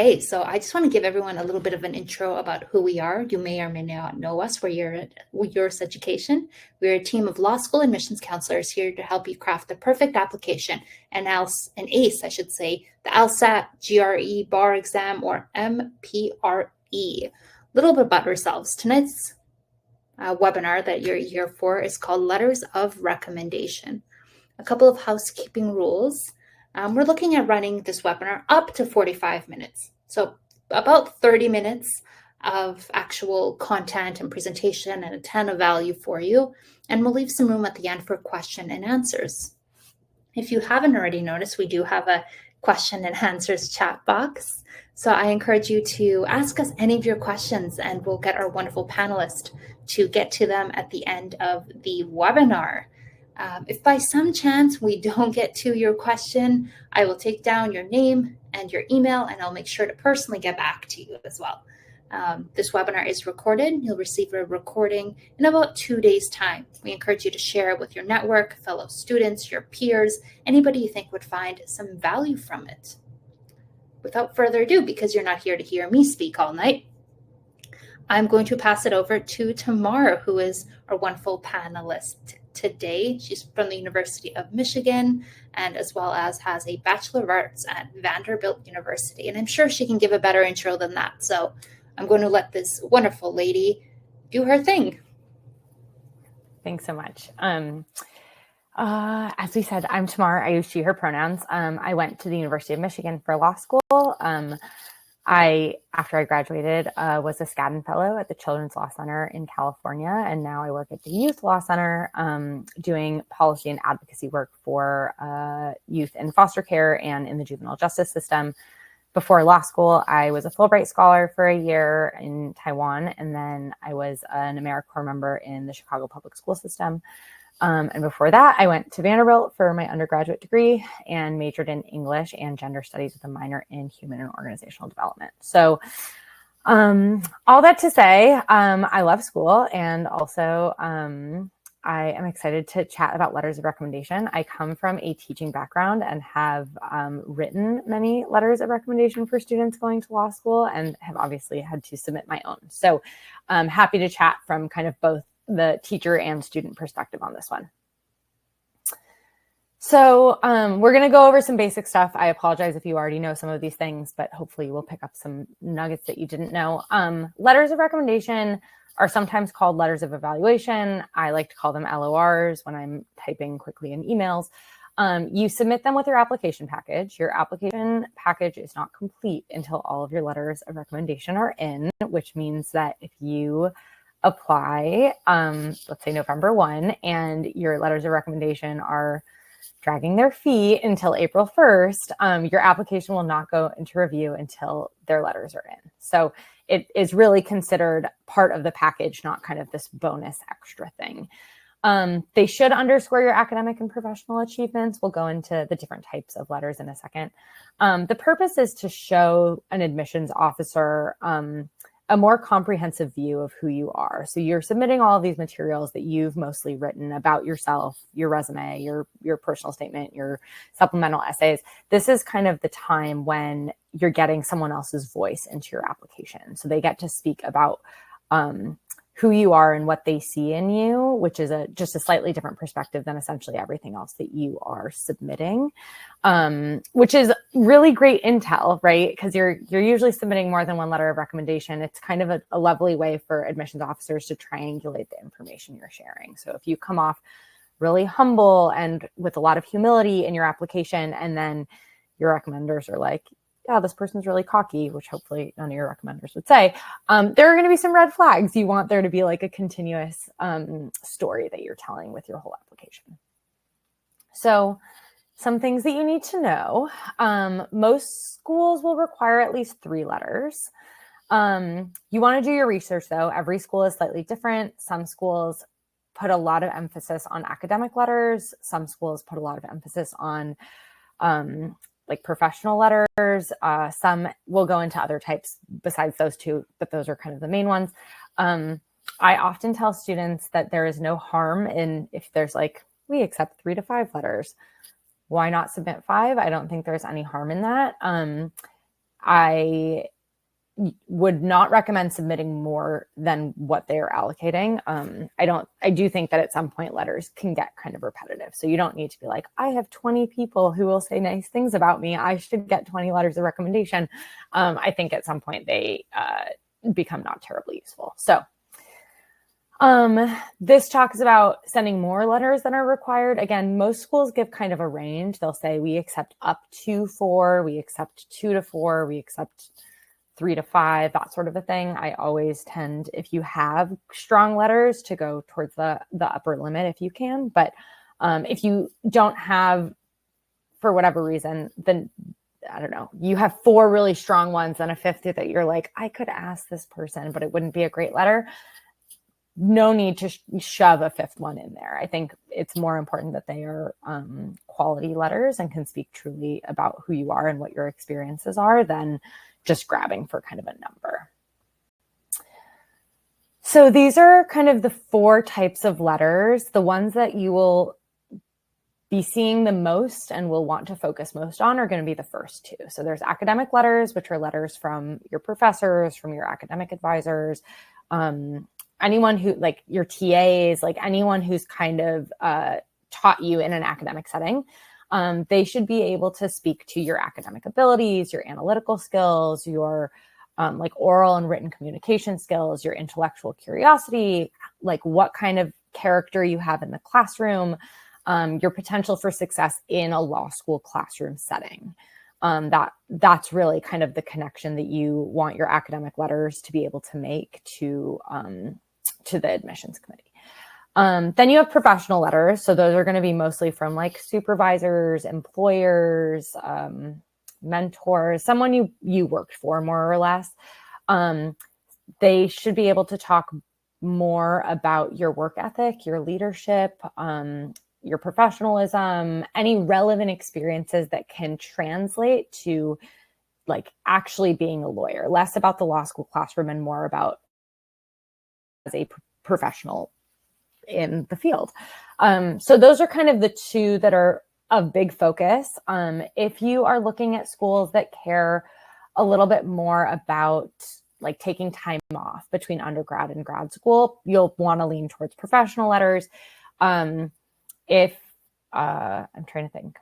Hey, so I just want to give everyone a little bit of an intro about who we are. You may or may not know us. We're Juris Education. We're a team of law school admissions counselors here to help you craft the perfect application, an ACE, I should say, the LSAT, GRE, bar exam, or MPRE. A little bit about ourselves. Tonight's webinar that you're here for is called Letters of Recommendation. A couple of housekeeping rules. We're looking at running this webinar up to 45 minutes. So about 30 minutes of actual content and presentation and a ton of value for you. And we'll leave some room at the end for question and answers. If you haven't already noticed, we do have a question and answers chat box. So I encourage you to ask us any of your questions and we'll get our wonderful panelist to get to them at the end of the webinar. If by some chance we don't get to your question, I will take down your name and your email, and I'll make sure to personally get back to you as well. This webinar is recorded. You'll receive a recording in about 2 days' time. We encourage you to share it with your network, fellow students, your peers, anybody you think would find some value from it. Without further ado, because you're not here to hear me speak all night, I'm going to pass it over to Tamar, who is our wonderful panelist today. She's from the University of Michigan and as well as has a Bachelor of Arts at Vanderbilt University. And I'm sure she can give a better intro than that. So I'm going to let this wonderful lady do her thing. Thanks so much. As we said, I'm Tamar. I use she, her pronouns. I went to the University of Michigan for law school. After I graduated, was a Skadden Fellow at the Children's Law Center in California, and now I work at the Youth Law Center doing policy and advocacy work for youth in foster care and in the juvenile justice system. Before law school, I was a Fulbright Scholar for a year in Taiwan, and then I was an AmeriCorps member in the Chicago public school system. And before that, I went to Vanderbilt for my undergraduate degree and majored in English and gender studies with a minor in human and organizational development. So all that to say, I love school, and also I am excited to chat about letters of recommendation. I come from a teaching background and have written many letters of recommendation for students going to law school and have obviously had to submit my own. So I'm happy to chat from kind of both the teacher and student perspective on this one. So we're going to go over some basic stuff. I apologize if you already know some of these things, but hopefully you will pick up some nuggets that you didn't know. Letters of recommendation are sometimes called letters of evaluation. I like to call them LORs when I'm typing quickly in emails. You submit them with your application package. Your application package is not complete until all of your letters of recommendation are in, which means that if you apply, let's say November 1, and your letters of recommendation are dragging their feet until April 1st, your application will not go into review until their letters are in. So it is really considered part of the package, not kind of this bonus extra thing. They should underscore your academic and professional achievements. We'll go into the different types of letters in a second. The purpose is to show an admissions officer a more comprehensive view of who you are. So you're submitting all of these materials that you've mostly written about yourself, your resume, your personal statement, your supplemental essays. This is kind of the time when you're getting someone else's voice into your application. So they get to speak about who you are and what they see in you, which is just a slightly different perspective than essentially everything else that you are submitting, which is really great intel, right? Because you're usually submitting more than one letter of recommendation. It's kind of a lovely way for admissions officers to triangulate the information you're sharing. So if you come off really humble and with a lot of humility in your application, and then your recommenders are like, yeah, this person's really cocky, which hopefully none of your recommenders would say, there are going to be some red flags. You want there to be like a continuous story that you're telling with your whole application. So some things that you need to know. Most schools will require at least 3 letters. You want to do your research, though. Every school is slightly different. Some schools put a lot of emphasis on academic letters. Some schools put a lot of emphasis on like professional letters. Some will go into other types besides those 2, but those are kind of the main ones. I often tell students that there is no harm in if there's like, we accept 3 to 5 letters. Why not submit 5? I don't think there's any harm in that. I would not recommend submitting more than what they are allocating. I do think that at some point letters can get kind of repetitive. So you don't need to be like, I have 20 people who will say nice things about me, I should get 20 letters of recommendation. I think at some point they become not terribly useful. So this talks about sending more letters than are required. Again, most schools give kind of a range. They'll say we accept up to 4, we accept 2 to 4, we accept 3 to 5, that sort of a thing. I always tend, if you have strong letters, to go towards the upper limit if you can. But if you don't have, for whatever reason, then I don't know, you have 4 really strong ones and a 5th that you're like, I could ask this person, but it wouldn't be a great letter. No need to shove a 5th one in there. I think it's more important that they are quality letters and can speak truly about who you are and what your experiences are than just grabbing for kind of a number. So these are kind of the 4 types of letters. The ones that you will be seeing the most and will want to focus most on are going to be the first 2. So there's academic letters, which are letters from your professors, from your academic advisors, anyone who, like your TAs, like anyone who's kind of taught you in an academic setting. They should be able to speak to your academic abilities, your analytical skills, your like oral and written communication skills, your intellectual curiosity, like what kind of character you have in the classroom, your potential for success in a law school classroom setting. That's really kind of the connection that you want your academic letters to be able to make to the admissions committee. Then you have professional letters. So those are going to be mostly from like supervisors, employers, mentors, someone you worked for more or less. They should be able to talk more about your work ethic, your leadership, your professionalism, any relevant experiences that can translate to like actually being a lawyer, less about the law school classroom and more about as a professional in the field. So those are kind of the 2 that are of big focus. If you are looking at schools that care a little bit more about like taking time off between undergrad and grad school, you'll want to lean towards professional letters. If I'm trying to think,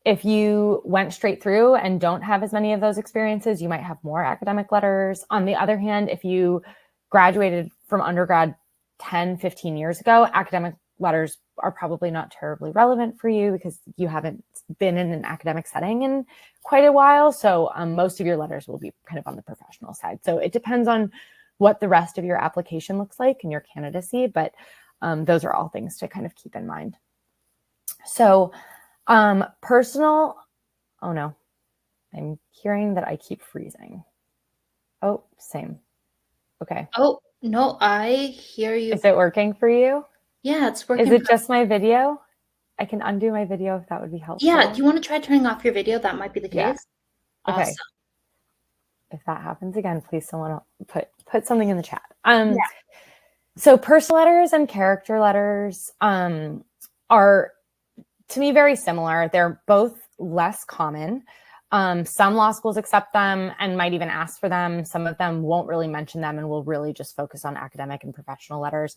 if you went straight through and don't have as many of those experiences, you might have more academic letters. On the other hand, if you graduated from undergrad 10, 15 years ago, academic letters are probably not terribly relevant for you because you haven't been in an academic setting in quite a while. So most of your letters will be kind of on the professional side. So it depends on what the rest of your application looks like and your candidacy, but those are all things to kind of keep in mind. So personal, oh no, I'm hearing that I keep freezing. Oh, same. Okay. Oh, no, I hear you. Is it working for you? Yeah, it's working. Is it just my video? I can undo my video if that would be helpful. Yeah, do you want to try turning off your video? That might be the case. Yeah. Okay. Awesome. If that happens again, please someone put something in the chat. So personal letters and character letters are, to me, very similar. They're both less common. Some law schools accept them and might even ask for them. Some of them won't really mention them and will really just focus on academic and professional letters.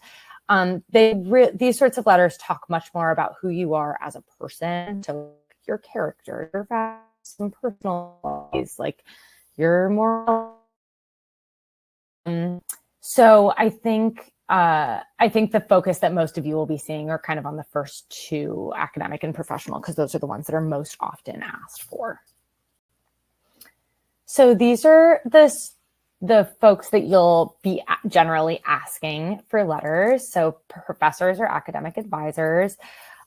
These sorts of letters talk much more about who you are as a person. So your character, your values, some personal qualities, like your moral. So I think the focus that most of you will be seeing are kind of on the first 2, academic and professional, because those are the ones that are most often asked for. So these are the folks that you'll be generally asking for letters. So professors or academic advisors.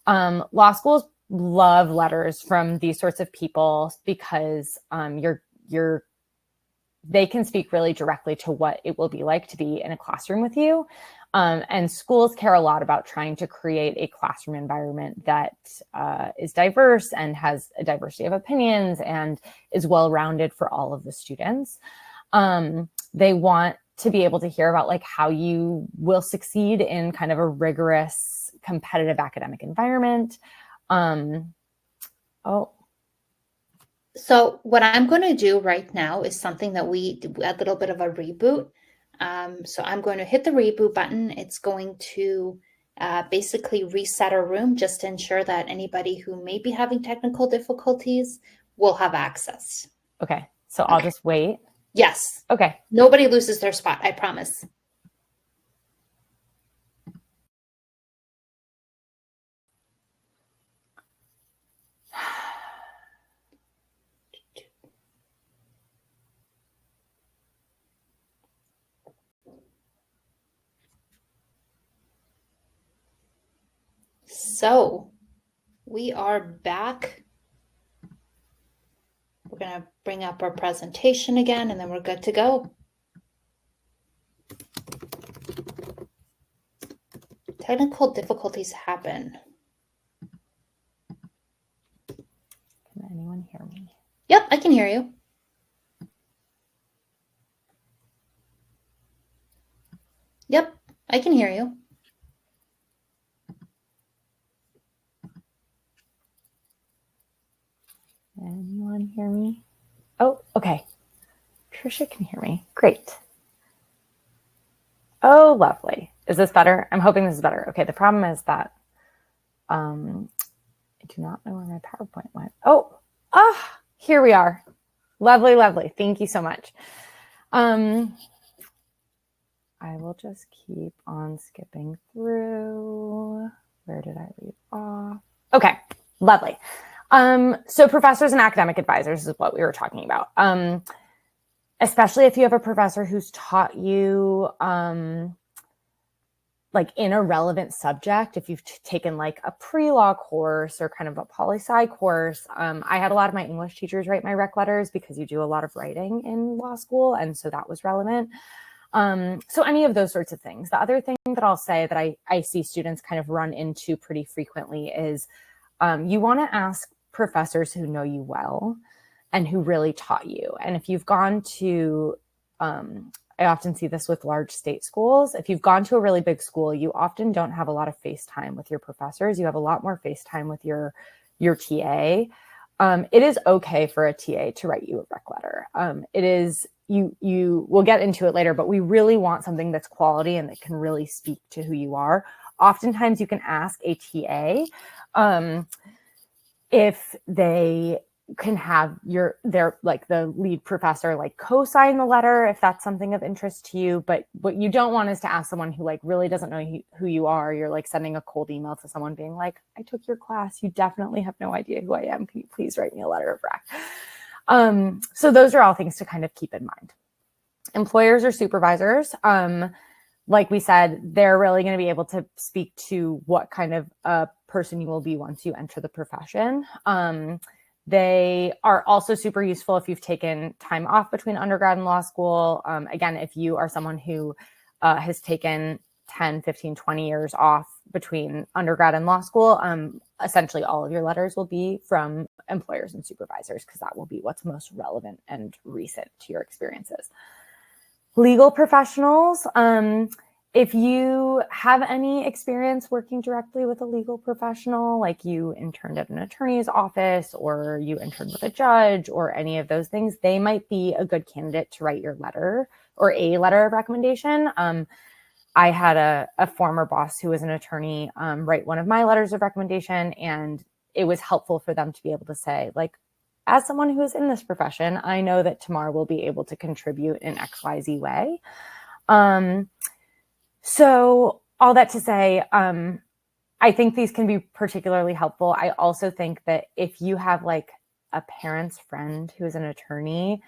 Law schools love letters from these sorts of people because they can speak really directly to what it will be like to be in a classroom with you. And schools care a lot about trying to create a classroom environment that is diverse and has a diversity of opinions and is well-rounded for all of the students. They want to be able to hear about like how you will succeed in kind of a rigorous, competitive academic environment. So what I'm going to do right now is something that we do a little bit of a reboot. So I'm going to hit the reboot button. It's going to basically reset our room just to ensure that anybody who may be having technical difficulties will have access. Okay, so I'll just wait. Yes. Okay. Nobody loses their spot, I promise. So we are back. We're going to bring up our presentation again, and then we're good to go. Technical difficulties happen. Can anyone hear me? Yep, I can hear you. Yep, I can hear you. Anyone hear me? Oh, okay. Trisha can hear me. Great. Oh, lovely. Is this better? I'm hoping this is better. Okay, the problem is that I do not know where my PowerPoint went. Oh, here we are. Lovely, lovely. Thank you so much. I will just keep on skipping through. Where did I leave off? Okay, lovely. So professors and academic advisors is what we were talking about. Especially if you have a professor who's taught you like in a relevant subject, if you've taken like a pre-law course or kind of a poli-sci course. I had a lot of my English teachers write my rec letters because you do a lot of writing in law school. And so that was relevant. So any of those sorts of things. The other thing that I'll say that I see students kind of run into pretty frequently is you want to ask professors who know you well and who really taught you. And if you've gone to, I often see this with large state schools. If you've gone to a really big school, you often don't have a lot of face time with your professors. You have a lot more face time with your TA. It is okay for a TA to write you a rec letter. It is, you will get into it later, but we really want something that's quality and that can really speak to who you are. Oftentimes you can ask a TA if they can have their like the lead professor like co-sign the letter if that's something of interest to you. But what you don't want is to ask someone who like really doesn't know who you are. You're like sending a cold email to someone being like, I took your class, you definitely have no idea who I am, can you please write me a letter of rec? So those are all things to kind of keep in mind. Employers or supervisors, like we said, they're really going to be able to speak to what kind of a person you will be once you enter the profession. They are also super useful if you've taken time off between undergrad and law school. Again, if you are someone who has taken 10, 15, 20 years off between undergrad and law school, essentially all of your letters will be from employers and supervisors because that will be what's most relevant and recent to your experiences. Legal professionals, if you have any experience working directly with a legal professional, like you interned at an attorney's office or you interned with a judge or any of those things, they might be a good candidate to write your letter or a letter of recommendation. I had a former boss who was an attorney write one of my letters of recommendation, and it was helpful for them to be able to say, like, as someone who is in this profession, I know that Tamar will be able to contribute in XYZ way. So all that to say, I think these can be particularly helpful. I also think that if you have like a parent's friend who is an attorney,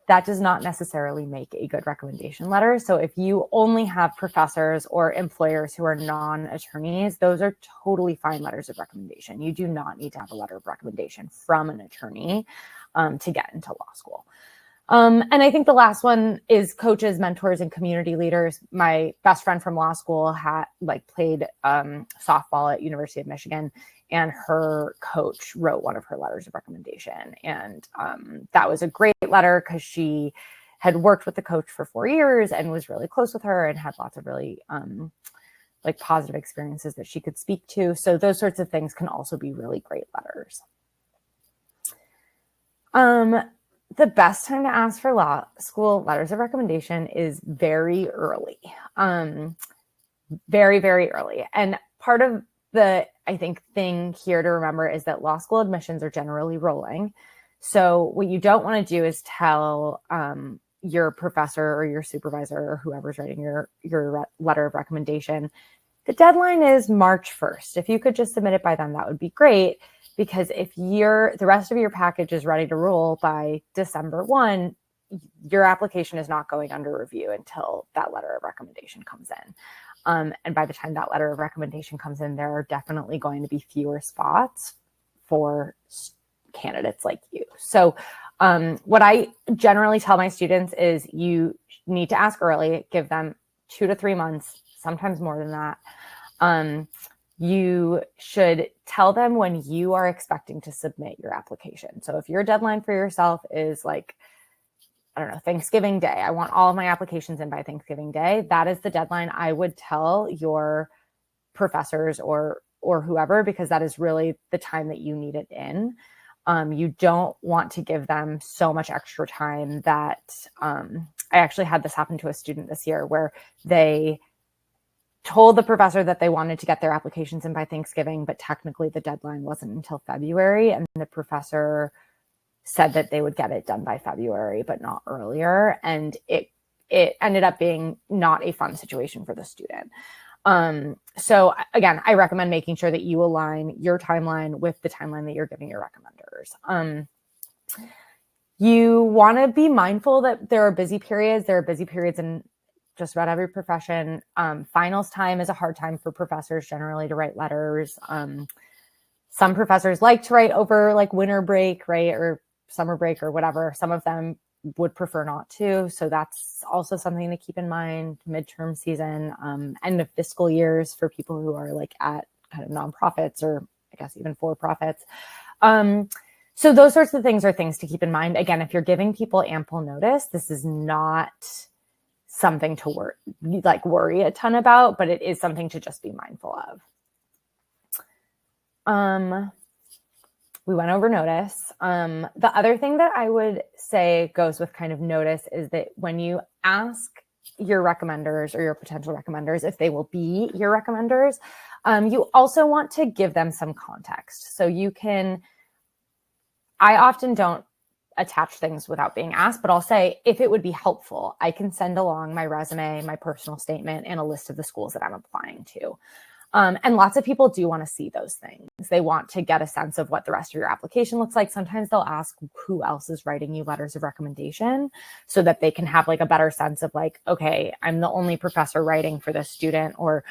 that does not necessarily make a good recommendation letter. So if you only have professors or employers who are non-attorneys, those are totally fine letters of recommendation. You do not need to have a letter of recommendation from an attorney to get into law school. And I think the last one is coaches, mentors, and community leaders. My best friend from law school had played softball at University of Michigan, and her coach wrote one of her letters of recommendation. And that was a great letter because she had worked with the coach for 4 years and was really close with her and had lots of really positive experiences that she could speak to. So those sorts of things can also be really great letters. The best time to ask for law school letters of recommendation is very early. Very, very early. And part of the, I think, thing here to remember is that law school admissions are generally rolling. So what you don't want to do is tell your professor or your supervisor or whoever's writing your letter of recommendation, the deadline is March 1st. If you could just submit it by then, that would be great. Because if the rest of your package is ready to roll by December 1, your application is not going under review until that letter of recommendation comes in. And by the time that letter of recommendation comes in, there are definitely going to be fewer spots for candidates like you. So what I generally tell my students is you need to ask early, give them 2 to 3 months, sometimes more than that. You should tell them when you are expecting to submit your application. So if your deadline for yourself is like, I don't know, Thanksgiving Day, I want all of my applications in by Thanksgiving Day, that is the deadline I would tell your professors or whoever, because that is really the time that you need it in. You don't want to give them so much extra time that I actually had this happen to a student this year where they told the professor that they wanted to get their applications in by Thanksgiving, but technically the deadline wasn't until February. And the professor said that they would get it done by February, but not earlier. And it ended up being not a fun situation for the student. So again, I recommend making sure that you align your timeline with the timeline that you're giving your recommenders. You want to be mindful that there are busy periods. There are busy periods in just about every profession. Finals time is a hard time for professors generally to write letters. Some professors like to write over like winter break, right? Or summer break or whatever. Some of them would prefer not to. So that's also something to keep in mind. Midterm season, end of fiscal years for people who are like at kind of nonprofits or I guess even for-profits. So those sorts of things are things to keep in mind. Again, if you're giving people ample notice, this is not something to worry a ton about, but it is something to just be mindful of. We went over notice. The other thing that I would say goes with kind of notice is that when you ask your recommenders or your potential recommenders if they will be your recommenders, you also want to give them some context. So I often don't attach things without being asked, but I'll say if it would be helpful, I can send along my resume, my personal statement, and a list of the schools that I'm applying to. And lots of people do want to see those things. They want to get a sense of what the rest of your application looks like. Sometimes they'll ask who else is writing you letters of recommendation so that they can have like a better sense of like, okay, I'm the only professor writing for this student, or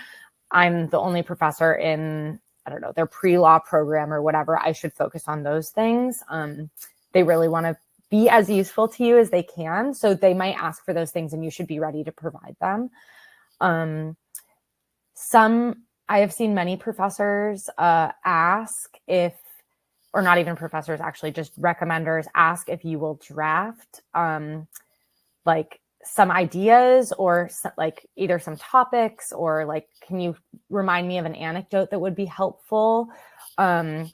I'm the only professor in, I don't know, their pre-law program or whatever. I should focus on those things. They really want to be as useful to you as they can. So they might ask for those things and you should be ready to provide them. I have seen many professors ask if, or not even professors, actually just recommenders ask if you will draft like some ideas or like either some topics or like, can you remind me of an anecdote that would be helpful to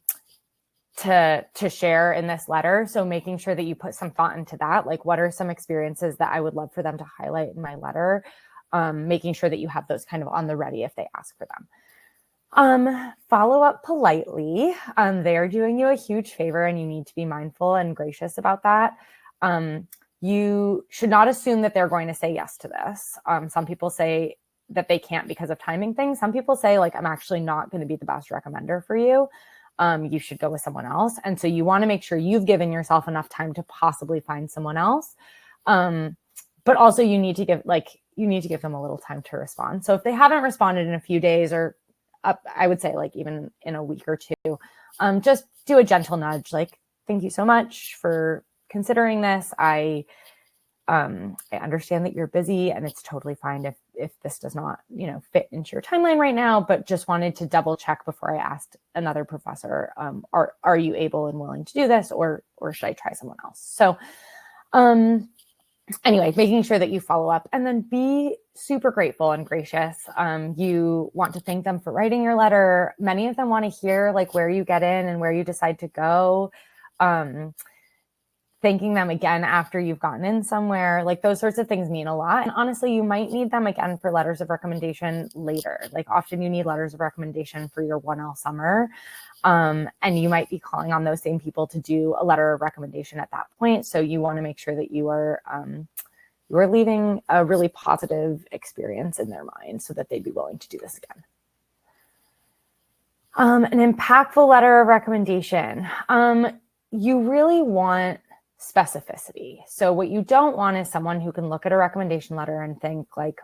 share in this letter? So making sure that you put some thought into that, like what are some experiences that I would love for them to highlight in my letter? Making sure that you have those kind of on the ready if they ask for them. Follow up politely. They're doing you a huge favor and you need to be mindful and gracious about that. You should not assume that they're going to say yes to this. Some people say that they can't because of timing things. Some people say like, I'm actually not going to be the best recommender for you. You should go with someone else. And so you want to make sure you've given yourself enough time to possibly find someone else. But also you need to give them a little time to respond. So if they haven't responded in a few days or I would say like even in a week or two, just do a gentle nudge. Like, thank you so much for considering this. I understand that you're busy and it's totally fine if this does not, fit into your timeline right now, but just wanted to double check before I asked another professor, are you able and willing to do this or should I try someone else? So, anyway, making sure that you follow up and then be super grateful and gracious. You want to thank them for writing your letter. Many of them want to hear like where you get in and where you decide to go. thanking them again after you've gotten in somewhere. Like those sorts of things mean a lot. And honestly, you might need them again for letters of recommendation later. Like often you need letters of recommendation for your 1L summer. And you might be calling on those same people to do a letter of recommendation at that point. So you want to make sure that you are leaving a really positive experience in their mind so that they'd be willing to do this again. An impactful letter of recommendation. You really want specificity. So what you don't want is someone who can look at a recommendation letter and think like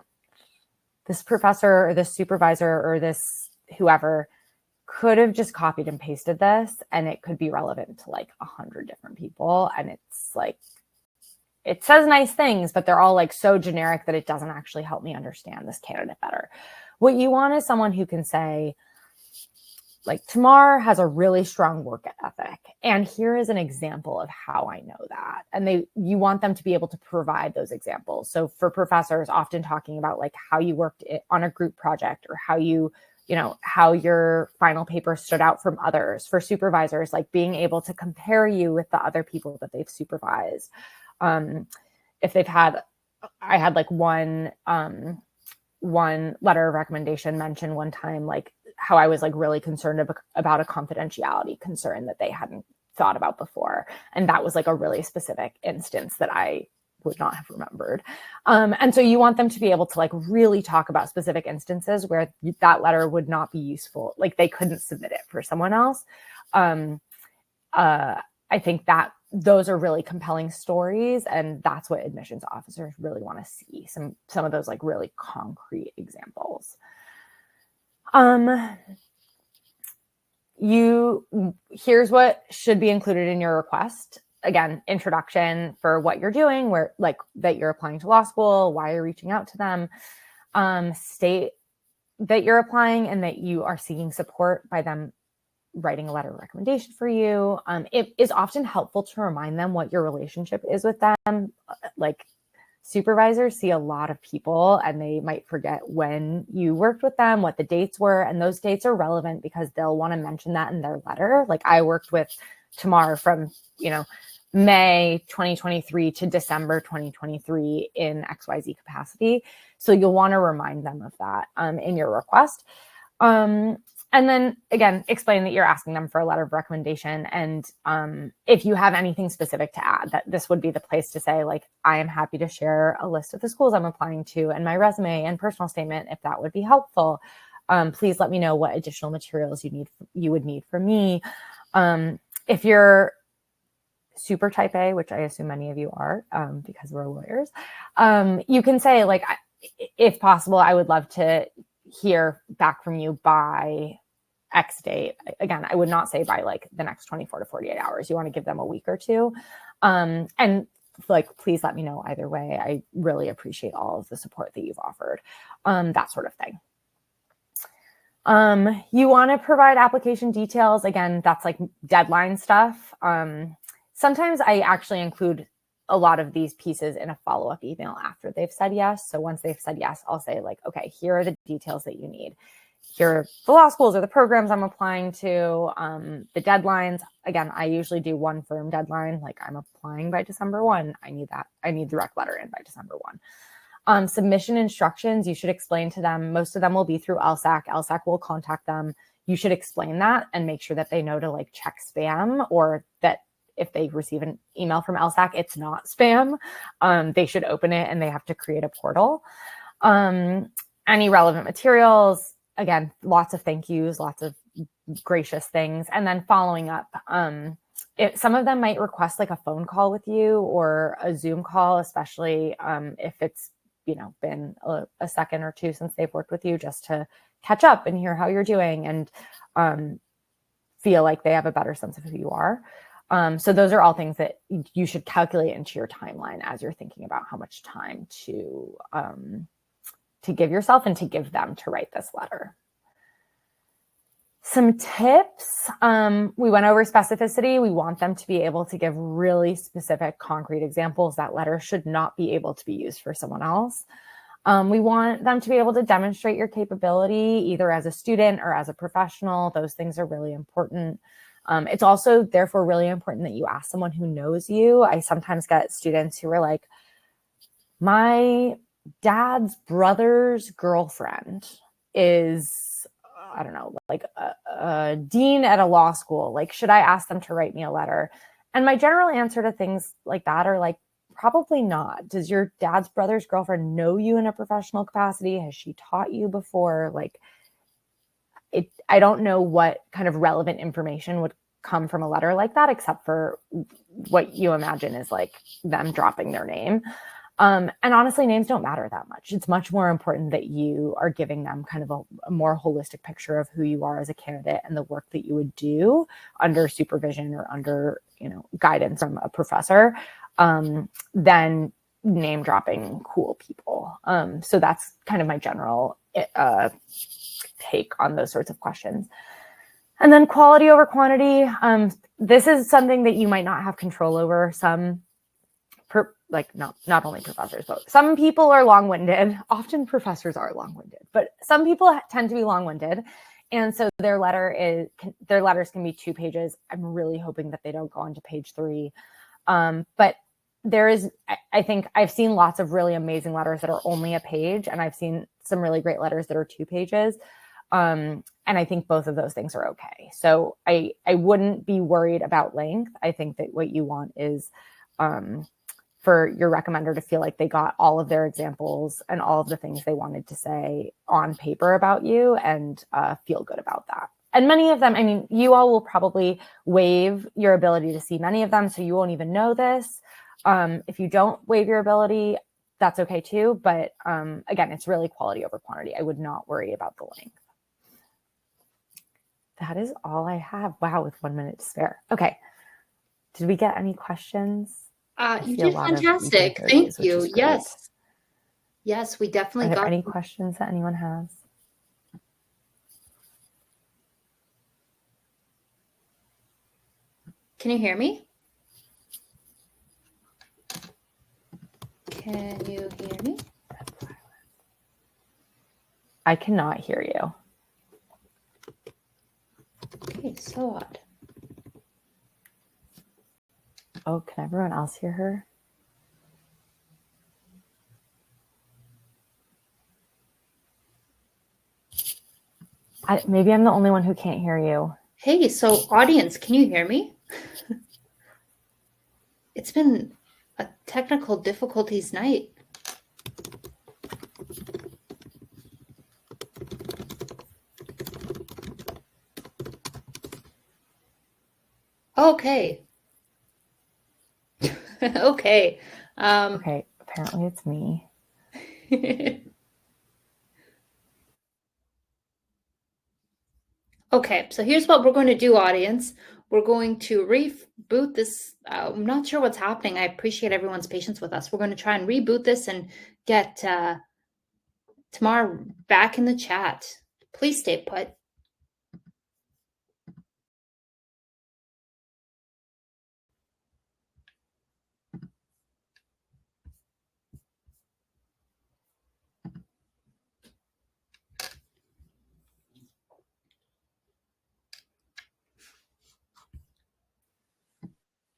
this professor or this supervisor or this whoever could have just copied and pasted this and it could be relevant to like 100 different people. And it's like, it says nice things, but they're all like so generic that it doesn't actually help me understand this candidate better. What you want is someone who can say, like, Tamar has a really strong work ethic, and here is an example of how I know that. And you want them to be able to provide those examples. So for professors, often talking about like how you worked on a group project or how how your final paper stood out from others. For supervisors, like being able to compare you with the other people that they've supervised. If they've had, I had like one letter of recommendation mention one time, like how I was like really concerned about a confidentiality concern that they hadn't thought about before. And that was like a really specific instance that I would not have remembered. And so you want them to be able to like really talk about specific instances where that letter would not be useful. Like they couldn't submit it for someone else. I think that those are really compelling stories, and that's what admissions officers really want to see. Some of those like really concrete examples. Here's what should be included in your request. Again, introduction for what you're doing, where like that you're applying to law school, why you're reaching out to them, state that you're applying and that you are seeking support by them writing a letter of recommendation for you. It is often helpful to remind them what your relationship is with them. Like supervisors see a lot of people and they might forget when you worked with them, what the dates were, and those dates are relevant because they'll want to mention that in their letter. Like I worked with Tamar from, May 2023 to December 2023 in XYZ capacity. So you'll want to remind them of that in your request. And then again, explain that you're asking them for a letter of recommendation. And if you have anything specific to add, that this would be the place to say, like, I am happy to share a list of the schools I'm applying to and my resume and personal statement, if that would be helpful. Please let me know what additional materials you would need from me. If you're super type A, which I assume many of you are because we're lawyers, you can say, like, if possible, I would love to hear back from you by X date. Again, I would not say by like the next 24 to 48 hours. You want to give them a week or two. And like, please let me know either way. I really appreciate all of the support that you've offered, that sort of thing. You want to provide application details. Again, that's like deadline stuff. Sometimes I actually include a lot of these pieces in a follow-up email after they've said yes. So once they've said yes, I'll say like, okay, here are the details that you need. Here are the law schools or the programs I'm applying to, the deadlines. Again, I usually do one firm deadline. Like I'm applying by December 1. I need that. I need the rec letter in by December 1. Submission instructions, you should explain to them. Most of them will be through LSAC. LSAC will contact them. You should explain that and make sure that they know to like check spam, or that if they receive an email from LSAC, it's not spam. They should open it and they have to create a portal. Any relevant materials, again, lots of thank yous, lots of gracious things. And then following up, some of them might request like a phone call with you or a Zoom call, especially if it's been a second or two since they've worked with you, just to catch up and hear how you're doing and feel like they have a better sense of who you are. So those are all things that you should calculate into your timeline as you're thinking about how much time to give yourself and to give them to write this letter. Some tips. We went over specificity. We want them to be able to give really specific, concrete examples. That letter should not be able to be used for someone else. We want them to be able to demonstrate your capability either as a student or as a professional. Those things are really important. It's also therefore really important that you ask someone who knows you. I sometimes get students who are like, my dad's brother's girlfriend is, I don't know, like a dean at a law school. Like, should I ask them to write me a letter? And my general answer to things like that are like, probably not. Does your dad's brother's girlfriend know you in a professional capacity? Has she taught you before? Like, I don't know what kind of relevant information would come from a letter like that, except for what you imagine is like them dropping their name. And honestly, names don't matter that much. It's much more important that you are giving them kind of a more holistic picture of who you are as a candidate and the work that you would do under supervision or under, guidance from a professor, than name dropping cool people. So that's kind of my general take on those sorts of questions. And then quality over quantity. This is something that you might not have control over. Not only professors, but some people are long-winded. Often professors are long-winded, but some people tend to be long-winded. And so their letters can be 2 pages. I'm really hoping that they don't go on to page 3. But I think I've seen lots of really amazing letters that are only a page, and I've seen some really great letters that are 2 pages. And I think both of those things are okay. So I wouldn't be worried about length. I think that what you want is for your recommender to feel like they got all of their examples and all of the things they wanted to say on paper about you, and feel good about that. And many of them, I mean, you all will probably waive your ability to see many of them, so you won't even know this. If you don't waive your ability, that's okay too. But again, it's really quality over quantity. I would not worry about the length. That is all I have. Wow, with 1 minute to spare. Okay. Did we get any questions? You did fantastic. Thank you. Yes. Yes, we definitely got. Are there any questions that anyone has? Can you hear me? Can you hear me? I cannot hear you. Okay, so odd. Oh, can everyone else hear her? Maybe I'm the only one who can't hear you. Hey, so audience, can you hear me? It's been a technical difficulties night. Okay. Okay. Okay, apparently it's me. Okay, so here's what we're going to do, audience. We're going to reboot this. I'm not sure what's happening. I appreciate everyone's patience with us. We're going to try and reboot this and get Tamar back in the chat. Please stay put.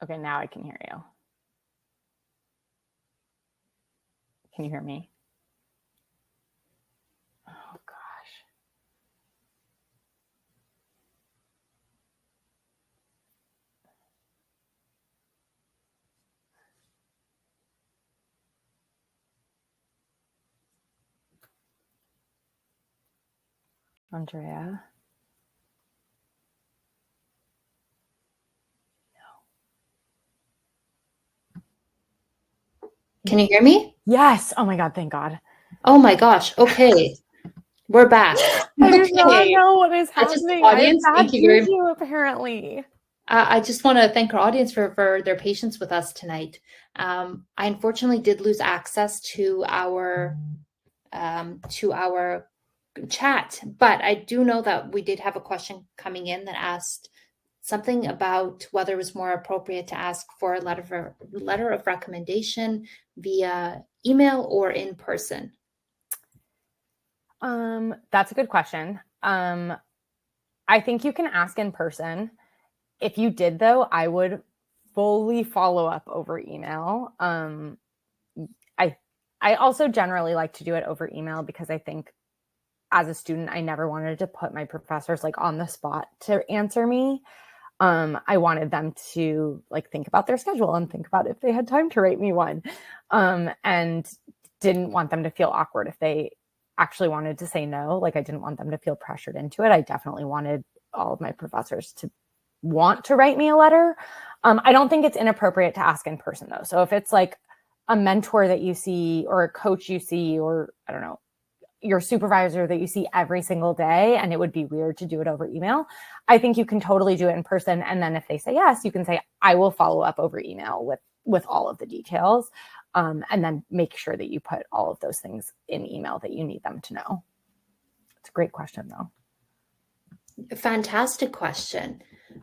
Okay, now I can hear you. Can you hear me? Oh, gosh. Andrea? Can you hear me? Yes. Oh my God, thank God. Oh my gosh. Okay. We're back. I do not know what is happening. Audience, thank you very much. Apparently. I just want to thank our audience for their patience with us tonight. I unfortunately did lose access to our chat, but I do know that we did have a question coming in that asked something about whether it was more appropriate to ask for a letter of recommendation via email or in person. That's a good question. I think you can ask in person. If you did, though, I would fully follow up over email. I also generally like to do it over email because I think as a student, I never wanted to put my professors like on the spot to answer me. I wanted them to like think about their schedule and think about if they had time to write me one, and didn't want them to feel awkward if they actually wanted to say no. Like I didn't want them to feel pressured into it. I definitely wanted all of my professors to want to write me a letter. I don't think it's inappropriate to ask in person though. So if it's like a mentor that you see or a coach you see, or I don't know, your supervisor that you see every single day, and it would be weird to do it over email, I think you can totally do it in person. And then if they say yes, you can say, I will follow up over email with all of the details. And then make sure that you put all of those things in email that you need them to know. It's a great question though. Fantastic question.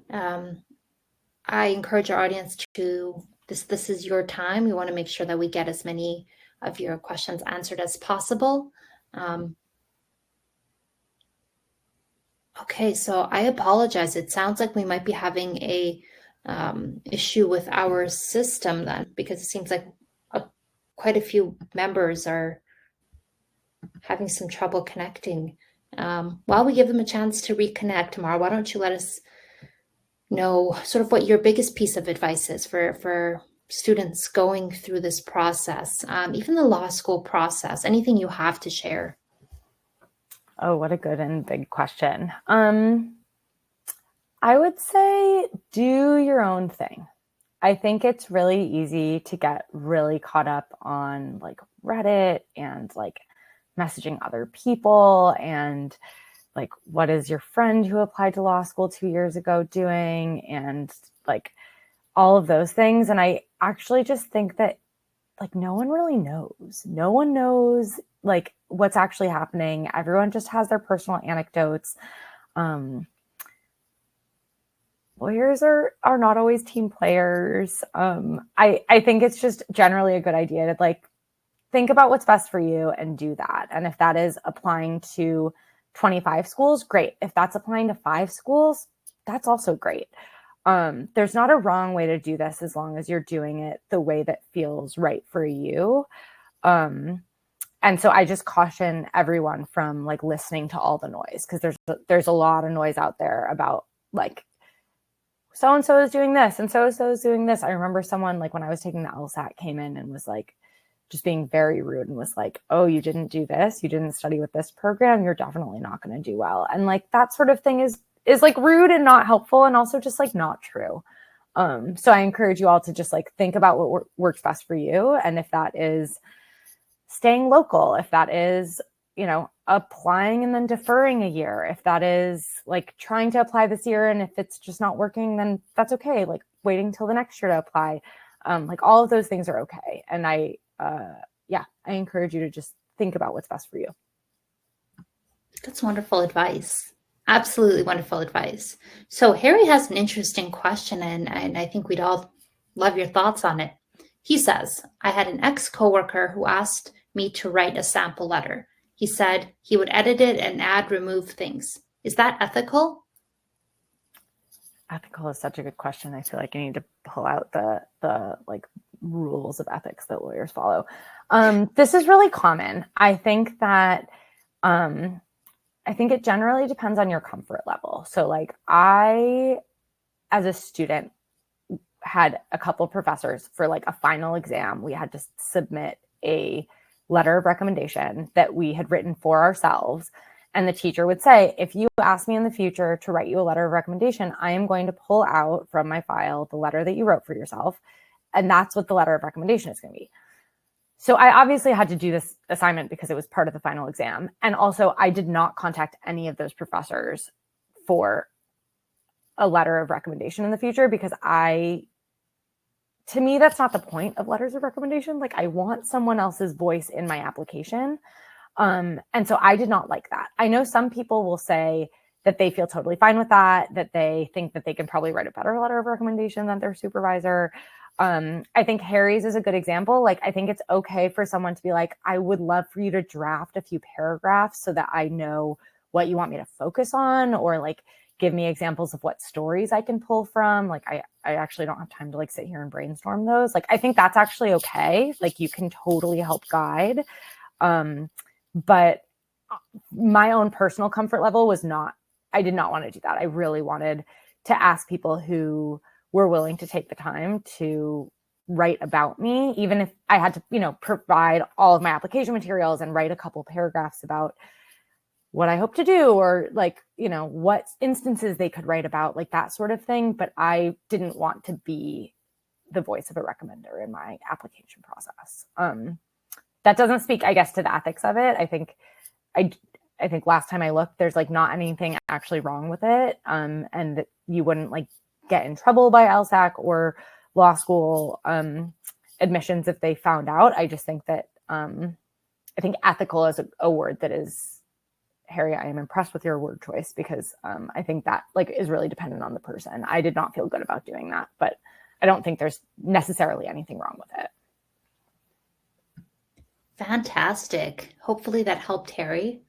I encourage our audience to, this is your time. We want to make sure that we get as many of your questions answered as possible. Okay, so I apologize. It sounds like we might be having a issue with our system then, because it seems like quite a few members are having some trouble connecting. While we give them a chance to reconnect, Tamar, why don't you let us know sort of what your biggest piece of advice is for students going through this process, even the law school process, anything you have to share? Oh, what a good and big question. I would say do your own thing. I think it's really easy to get really caught up on like Reddit and like messaging other people and like, what is your friend who applied to law school 2 years ago doing? And like all of those things. And I actually just think that like no one really knows. No one knows like what's actually happening. Everyone just has their personal anecdotes. Lawyers are not always team players. I think it's just generally a good idea to like think about what's best for you and do that. And if that is applying to 25 schools, great. If that's applying to 5 schools, that's also great. There's not a wrong way to do this as long as you're doing it the way that feels right for you. And so I just caution everyone from like listening to all the noise, because there's a lot of noise out there about like so-and-so is doing this and so-and-so is doing this. I remember someone like when I was taking the LSAT came in and was like just being very rude and was like, oh, you didn't do this, you didn't study with this program, you're definitely not going to do well. And like that sort of thing is like rude and not helpful, and also just like not true. So I encourage you all to just like think about what works best for you. And if that is staying local, if that is, you know, applying and then deferring a year, if that is like trying to apply this year and if it's just not working, then that's okay. Like waiting till the next year to apply. Like all of those things are okay. And I encourage you to just think about what's best for you. That's wonderful advice. Absolutely wonderful advice. So Harry has an interesting question, and I think we'd all love your thoughts on it. He says, I had an ex-coworker who asked me to write a sample letter. He said he would edit it and remove things. Is that ethical? Ethical is such a good question. I feel like I need to pull out the like rules of ethics that lawyers follow. This is really common. I think that it generally depends on your comfort level. So like I, as a student, had a couple of professors for like a final exam. We had to submit a letter of recommendation that we had written for ourselves. And the teacher would say, if you ask me in the future to write you a letter of recommendation, I am going to pull out from my file the letter that you wrote for yourself. And that's what the letter of recommendation is going to be. So I obviously had to do this assignment because it was part of the final exam. And also I did not contact any of those professors for a letter of recommendation in the future, because to me, that's not the point of letters of recommendation. Like I want someone else's voice in my application. And so I did not like that. I know some people will say that they feel totally fine with that they think that they can probably write a better letter of recommendation than their supervisor. I think Harry's is a good example. Like, I think it's okay for someone to be like, I would love for you to draft a few paragraphs so that I know what you want me to focus on, or like give me examples of what stories I can pull from. Like I actually don't have time to like sit here and brainstorm those. Like, I think that's actually okay. Like, you can totally help guide. But my own personal comfort level was not, I did not want to do that. I really wanted to ask people who were willing to take the time to write about me, even if I had to, you know, provide all of my application materials and write a couple paragraphs about what I hope to do, or like, you know, what instances they could write about, like that sort of thing. But I didn't want to be the voice of a recommender in my application process. That doesn't speak, I guess, to the ethics of it. I think last time I looked, there's like not anything actually wrong with it. And that you wouldn't like get in trouble by LSAC or law school admissions if they found out. I just think that I think ethical is a word that is, Harry, I am impressed with your word choice, because I think that like is really dependent on the person. I did not feel good about doing that, but I don't think there's necessarily anything wrong with it. Fantastic. Hopefully that helped, Harry.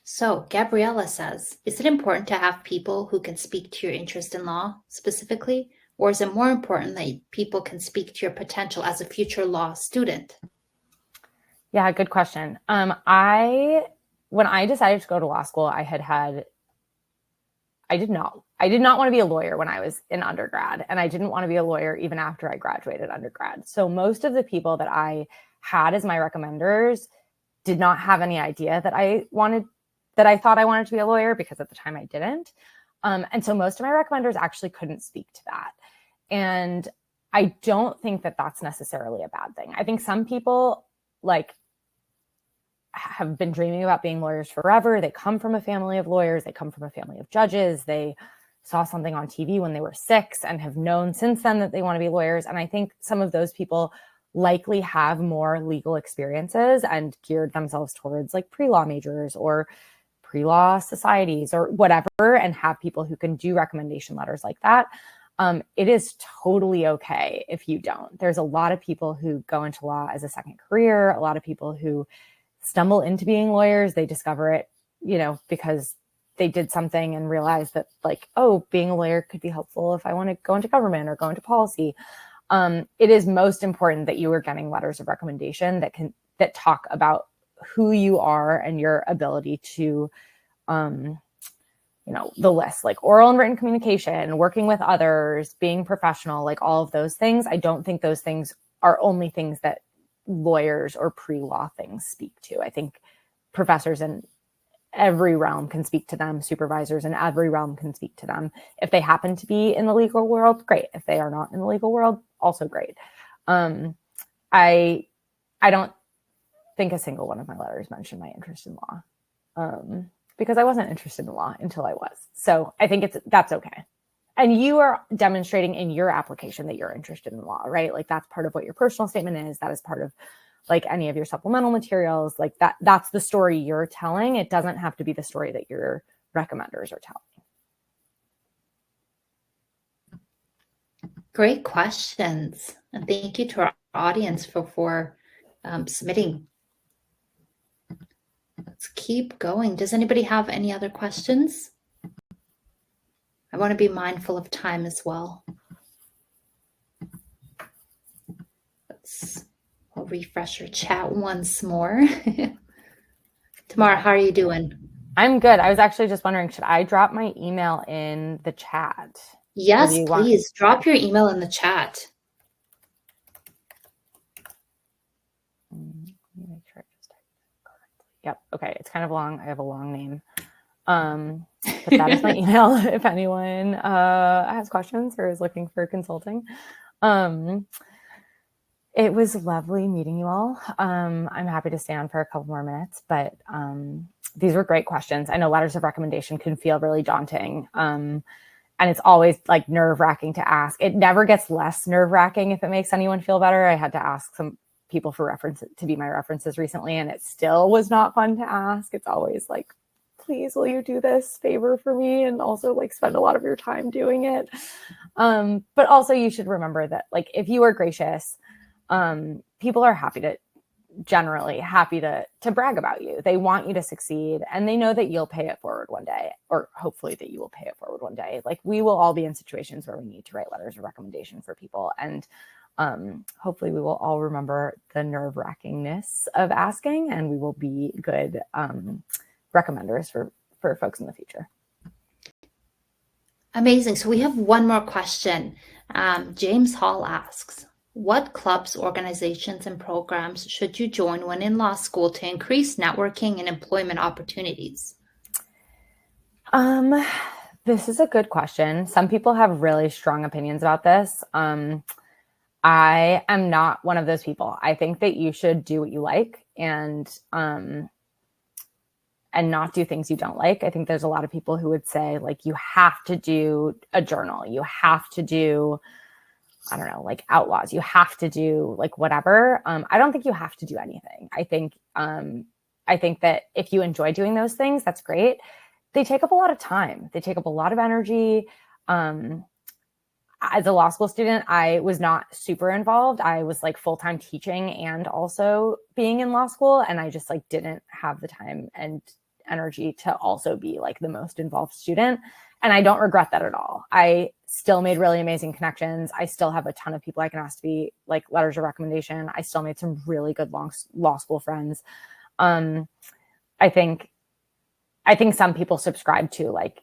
So Gabriella says, is it important to have people who can speak to your interest in law specifically, or is it more important that people can speak to your potential as a future law student? Yeah, good question. When I decided to go to law school, I did not want to be a lawyer when I was in undergrad, and I didn't want to be a lawyer even after I graduated undergrad. So most of the people that I had as my recommenders did not have any idea that I thought I wanted to be a lawyer, because at the time I didn't. And so most of my recommenders actually couldn't speak to that. And I don't think that that's necessarily a bad thing. I think some people like have been dreaming about being lawyers forever. They come from a family of lawyers. They come from a family of judges. They saw something on TV when they were 6 and have known since then that they want to be lawyers. And I think some of those people likely have more legal experiences and geared themselves towards like pre-law majors or pre-law societies or whatever, and have people who can do recommendation letters like that. It is totally okay if you don't. There's a lot of people who go into law as a second career, a lot of people who stumble into being lawyers. They discover it, you know, because they did something and realized that like, oh, being a lawyer could be helpful if I want to go into government or go into policy. It is most important that you are getting letters of recommendation that talk about who you are and your ability to, you know, the list, like oral and written communication, working with others, being professional, like all of those things. I don't think those things are only things that lawyers or pre-law things speak to. I think professors in every realm can speak to them. Supervisors in every realm can speak to them. If they happen to be in the legal world, great. If they are not in the legal world, also great. I don't think a single one of my letters mentioned my interest in law, because I wasn't interested in law until I was. So I think that's okay. And you are demonstrating in your application that you're interested in law, right? Like that's part of what your personal statement is. That is part of like any of your supplemental materials. Like that's the story you're telling. It doesn't have to be the story that your recommenders are telling. Great questions. And thank you to our audience for submitting. Let's keep going. Does anybody have any other questions? I want to be mindful of time as well. I'll refresh your chat once more. Tamar, how are you doing? I'm good. I was actually just wondering, should I drop my email in the chat? Yes, please. Drop your email in the chat. Let me make sure I just typed it correctly. Yep. Okay. It's kind of long. I have a long name. But that is my email if anyone has questions or is looking for consulting. It was lovely meeting you all. I'm happy to stay on for a couple more minutes, but these were great questions. I know letters of recommendation can feel really daunting. And it's always like nerve-wracking to ask. It never gets less nerve-wracking if it makes anyone feel better. I had to ask some people for references to be my references recently, and it still was not fun to ask. It's always like, please, will you do this favor for me? And also like spend a lot of your time doing it. But also you should remember that like, if you are gracious, people are happy to generally happy to brag about you. They want you to succeed, and they know that you'll pay it forward one day, or hopefully that you will pay it forward one day. Like, we will all be in situations where we need to write letters of recommendation for people, and hopefully we will all remember the nerve-wrackingness of asking, and we will be good recommenders for folks in the future. Amazing. So we have one more question. James Hall asks, what clubs, organizations, and programs should you join when in law school to increase networking and employment opportunities? This is a good question. Some people have really strong opinions about this. I am not one of those people. I think that you should do what you like and not do things you don't like. I think there's a lot of people who would say, like, you have to do a journal, you have to do, I don't know, like outlaws, you have to do like whatever. I don't think you have to do anything. I think that if you enjoy doing those things, that's great. They take up a lot of time. They take up a lot of energy. As a law school student, I was not super involved. I was like full-time teaching and also being in law school. And I just like didn't have the time and energy to also be like the most involved student. And I don't regret that at all. I still made really amazing connections. I still have a ton of people I can ask to be like letters of recommendation. I still made some really good law school friends. I think some people subscribe to like,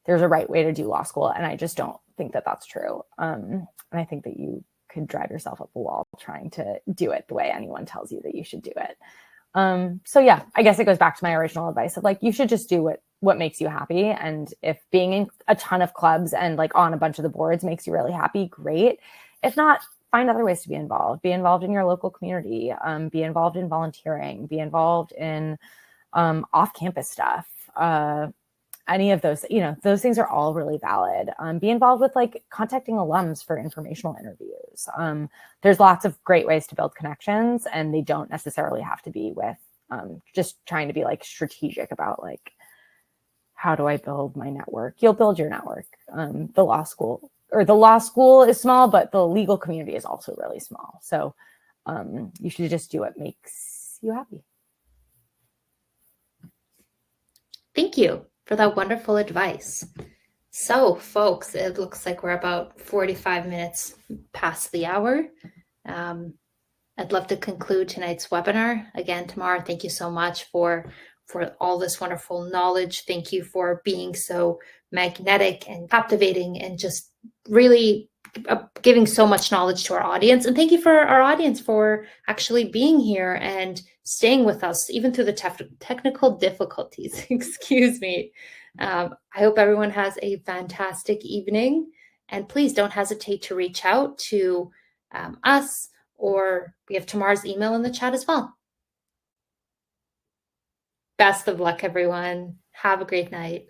there's a right way to do law school. And I just don't think that that's true. And I think that you could drive yourself up a wall trying to do it the way anyone tells you that you should do it. So yeah, I guess it goes back to my original advice of like, you should just do what makes you happy. And if being in a ton of clubs and like on a bunch of the boards makes you really happy, great. If not, find other ways to be involved. Be involved in your local community. Be involved in volunteering. Be involved in off-campus stuff. Any of those, those things are all really valid. Be involved with like contacting alums for informational interviews. There's lots of great ways to build connections, and they don't necessarily have to be with just trying to be like strategic about like, how do I build my network? You'll build your network. The law school is small, but the legal community is also really small. So you should just do what makes you happy. Thank you for that wonderful advice. So, folks, it looks like we're about 45 minutes past the hour. I'd love to conclude tonight's webinar. Again, Tamar, thank you so much for all this wonderful knowledge. Thank you for being so magnetic and captivating and just really giving so much knowledge to our audience. And thank you for our audience for actually being here and staying with us, even through the technical difficulties. Excuse me. I hope everyone has a fantastic evening. And please don't hesitate to reach out to us, or we have Tamar's email in the chat as well. Best of luck, everyone. Have a great night.